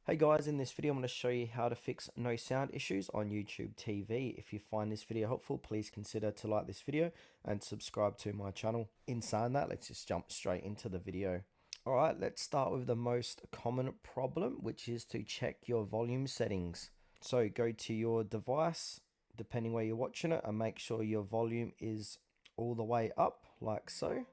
Hey guys, in this video I'm going to show you how to fix no sound issues on YouTube TV. If you find this video helpful, please consider to like this video and subscribe to my channel. In saying that, let's just jump straight into the video. Alright, let's start with the most common problem, which is to check your volume settings. So go to your device, depending where you're watching it, and make sure your volume is all the way up, like so.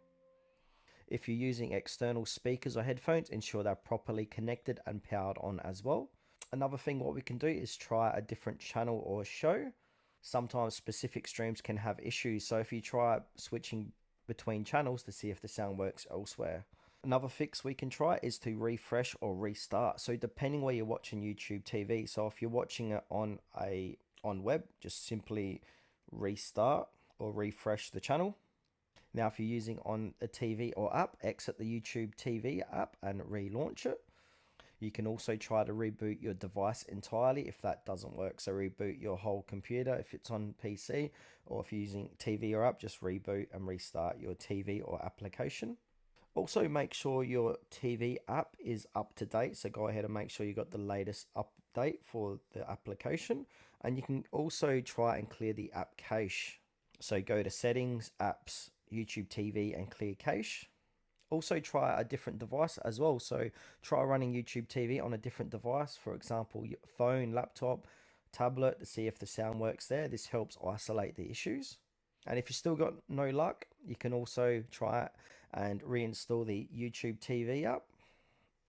If you're using external speakers or headphones, ensure they're properly connected and powered on as well. Another thing what we can do is try a different channel or show. Sometimes specific streams can have issues, so if you try switching between channels to see if the sound works elsewhere. Another fix we can try is to refresh or restart. So depending where you're watching YouTube TV, so if you're watching it on web, just simply restart or refresh the channel. Now, if you're using on a TV or app, exit the YouTube TV app and relaunch it. You can also try to reboot your device entirely if that doesn't work. So reboot your whole computer if it's on PC, or if you're using TV or app, just reboot and restart your TV or application. Also, make sure your TV app is up to date. So go ahead and make sure you got the latest update for the application. And you can also try and clear the app cache. So go to settings, apps, YouTube TV, and clear cache. Also try a different device as well. So try running YouTube TV on a different device, for example, your phone, laptop, tablet, to see if the sound works there. This helps isolate the issues. And if you still got no luck, you can also try it and reinstall the YouTube TV app.